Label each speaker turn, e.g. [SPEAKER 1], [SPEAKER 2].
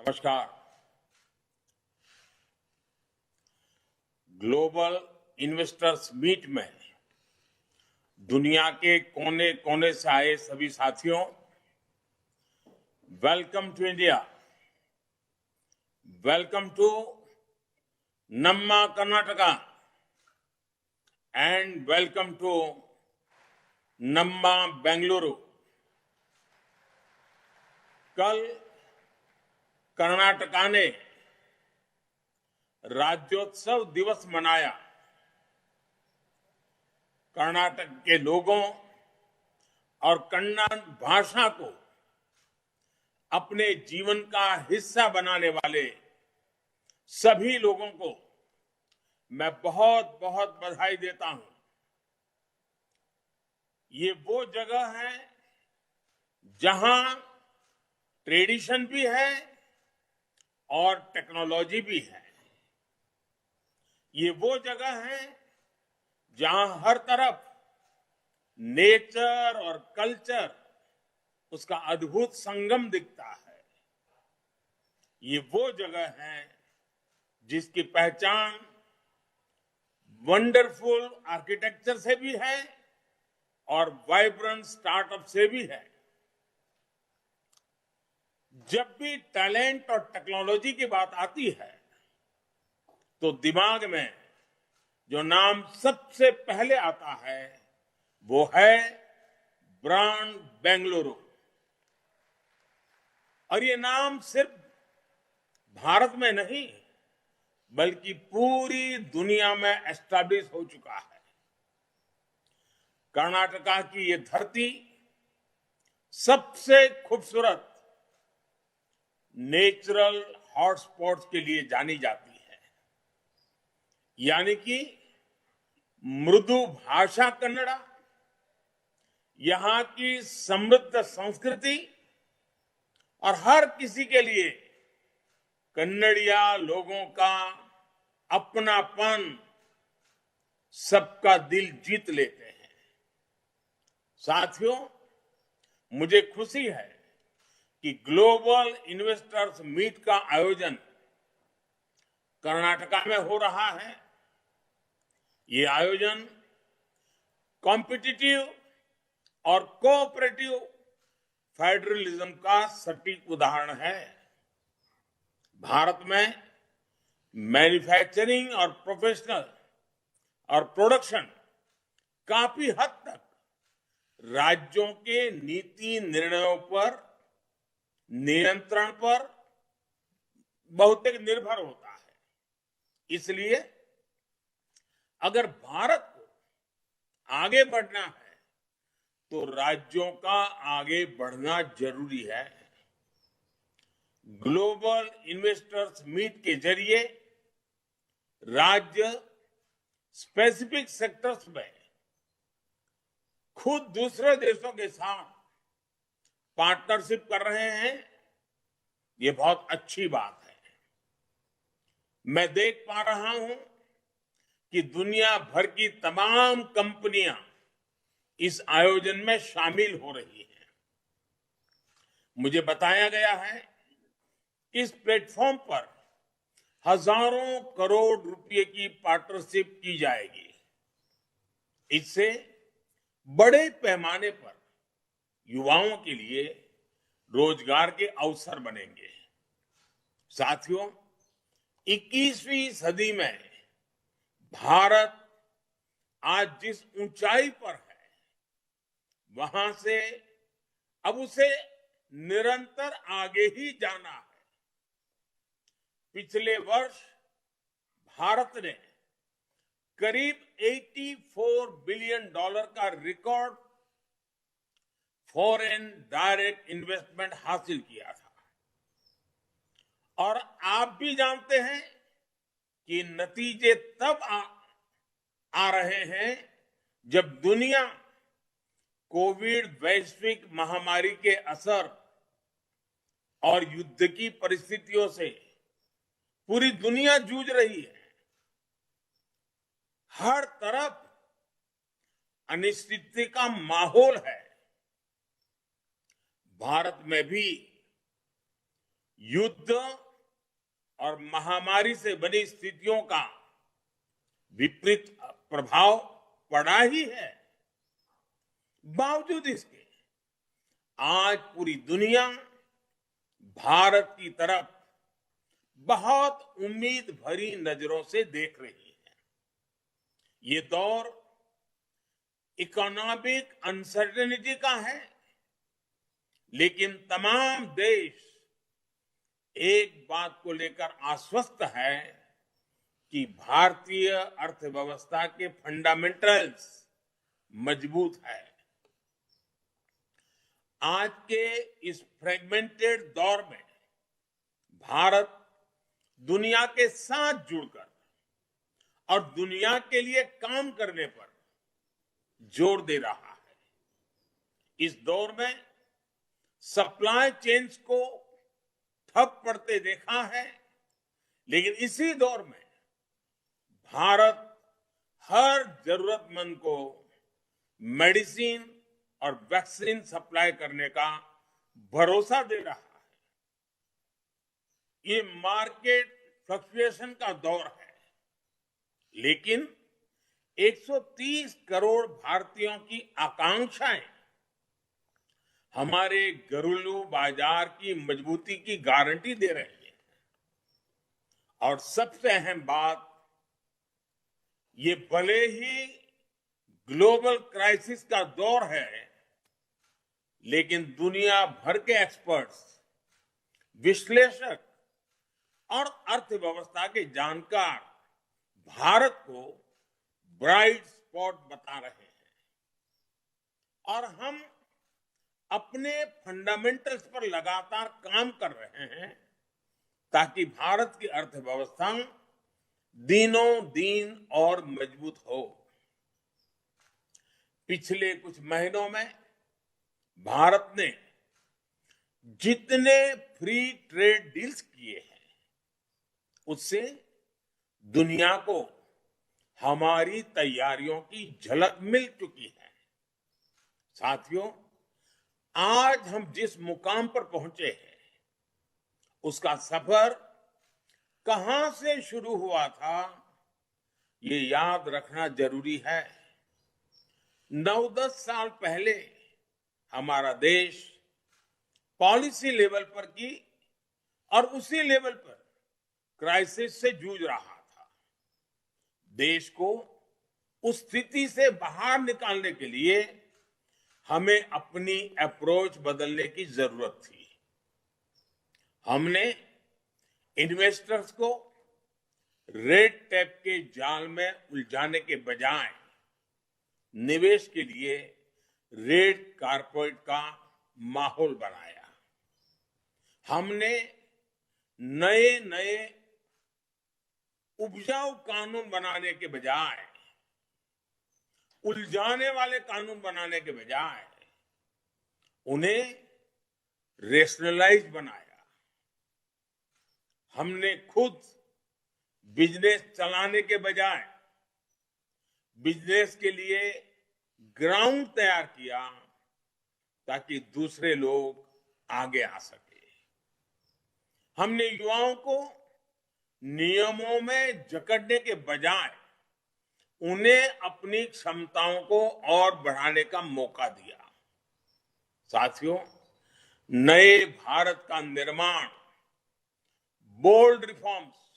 [SPEAKER 1] नमस्कार। Global investors meet में दुनिया के कोने कोने से आए सभी साथियों, welcome to India, welcome to नम्मा कर्नाटका एंड वेलकम टू नम्मा बेंगलुरु। कल कर्नाटका ने राज्योत्सव दिवस मनाया। कर्नाटक के लोगों और कन्नड़ भाषा को अपने जीवन का हिस्सा बनाने वाले सभी लोगों को मैं बहुत बहुत बधाई देता हूं। ये वो जगह है जहां ट्रेडिशन भी है और टेक्नोलॉजी भी है। ये वो जगह है जहां हर तरफ नेचर और कल्चर, उसका अद्भुत संगम दिखता है। ये वो जगह है जिसकी पहचान वंडरफुल आर्किटेक्चर से भी है और वाइब्रेंट स्टार्टअप से भी है। जब भी टैलेंट और टेक्नोलॉजी की बात आती है तो दिमाग में जो नाम सबसे पहले आता है वो है ब्रांड बेंगलुरु। और ये नाम सिर्फ भारत में नहीं बल्कि पूरी दुनिया में एस्टैब्लिश हो चुका है। कर्नाटका की ये धरती सबसे खूबसूरत नेचुरल हॉटस्पॉट्स के लिए जानी जाती है। यानी कि मृदु भाषा कन्नड़ा, यहां की समृद्ध संस्कृति और हर किसी के लिए कन्नड़िया लोगों का अपनापन सबका दिल जीत लेते हैं। साथियों, मुझे खुशी है कि ग्लोबल इन्वेस्टर्स मीट का आयोजन कर्नाटका में हो रहा है। ये आयोजन कॉम्पिटिटिव और कोऑपरेटिव फेडरलिज्म का सटीक उदाहरण है। भारत में मैन्युफैक्चरिंग और प्रोफेशनल और प्रोडक्शन काफी हद तक राज्यों के नीति निर्णयों पर, नियंत्रण पर बहुत निर्भर होता है। इसलिए अगर भारत को आगे बढ़ना है तो राज्यों का आगे बढ़ना जरूरी है। ग्लोबल इन्वेस्टर्स मीट के जरिए राज्य स्पेसिफिक सेक्टर्स में खुद दूसरे देशों के साथ पार्टनरशिप कर रहे हैं। ये बहुत अच्छी बात है। मैं देख पा रहा हूं कि दुनिया भर की तमाम कंपनियां इस आयोजन में शामिल हो रही हैं। मुझे बताया गया है कि इस प्लेटफॉर्म पर हजारों करोड़ रुपए की पार्टनरशिप की जाएगी। इससे बड़े पैमाने पर युवाओं के लिए रोजगार के अवसर बनेंगे। साथियों, 21वीं सदी में भारत आज जिस ऊंचाई पर है, वहां से अब उसे निरंतर आगे ही जाना है। पिछले वर्ष भारत ने करीब $84 बिलियन का रिकॉर्ड फॉरेन डायरेक्ट इन्वेस्टमेंट हासिल किया था। और आप भी जानते हैं कि नतीजे तब आ रहे हैं जब दुनिया कोविड वैश्विक महामारी के असर और युद्ध की परिस्थितियों से पूरी दुनिया जूझ रही है। हर तरफ अनिश्चितता का माहौल है। भारत में भी युद्ध और महामारी से बनी स्थितियों का विपरीत प्रभाव पड़ा ही है। बावजूद इसके आज पूरी दुनिया भारत की तरफ बहुत उम्मीद भरी नजरों से देख रही है। ये दौर इकोनॉमिक अनसर्टेनिटी का है, लेकिन तमाम देश एक बात को लेकर आश्वस्त है कि भारतीय अर्थव्यवस्था के फंडामेंटल्स मजबूत है। आज के इस फ्रेगमेंटेड दौर में भारत दुनिया के साथ जुड़कर और दुनिया के लिए काम करने पर जोर दे रहा है। इस दौर में सप्लाई चेन्स को ठप पड़ते देखा है, लेकिन इसी दौर में भारत हर जरूरतमंद को मेडिसिन और वैक्सीन सप्लाई करने का भरोसा दे रहा है। ये मार्केट फ्लक्चुएशन का दौर है, लेकिन 130 करोड़ भारतीयों की आकांक्षाएं हमारे घरेलू बाजार की मजबूती की गारंटी दे रही है। और सबसे अहम बात, ये भले ही ग्लोबल क्राइसिस का दौर है, लेकिन दुनिया भर के एक्सपर्ट्स, विश्लेषक और अर्थव्यवस्था के जानकार भारत को ब्राइट स्पॉट बता रहे हैं। और हम अपने फंडामेंटल्स पर लगातार काम कर रहे हैं ताकि भारत की अर्थव्यवस्था दिनों दिन और मजबूत हो। पिछले कुछ महीनों में भारत ने जितने फ्री ट्रेड डील्स किए हैं, उससे दुनिया को हमारी तैयारियों की झलक मिल चुकी है। साथियों, आज हम जिस मुकाम पर पहुंचे हैं, उसका सफर कहां से शुरू हुआ था, ये याद रखना जरूरी है। 9-10 साल पहले हमारा देश पॉलिसी लेवल पर की और उसी लेवल पर क्राइसिस से जूझ रहा था। देश को उस स्थिति से बाहर निकालने के लिए हमें अपनी अप्रोच बदलने की जरूरत थी। हमने इन्वेस्टर्स को रेड टेप के जाल में उलझाने के बजाय निवेश के लिए रेड कारपेट का माहौल बनाया। हमने नए नए उपजाऊ कानून बनाने के बजाय, उलझाने वाले कानून बनाने के बजाय उन्हें रेशनलाइज बनाया। हमने खुद बिजनेस चलाने के बजाय बिजनेस के लिए ग्राउंड तैयार किया ताकि दूसरे लोग आगे आ सके। हमने युवाओं को नियमों में जकड़ने के बजाय उन्हें अपनी क्षमताओं को और बढ़ाने का मौका दिया। साथियों, नए भारत का निर्माण बोल्ड रिफॉर्म्स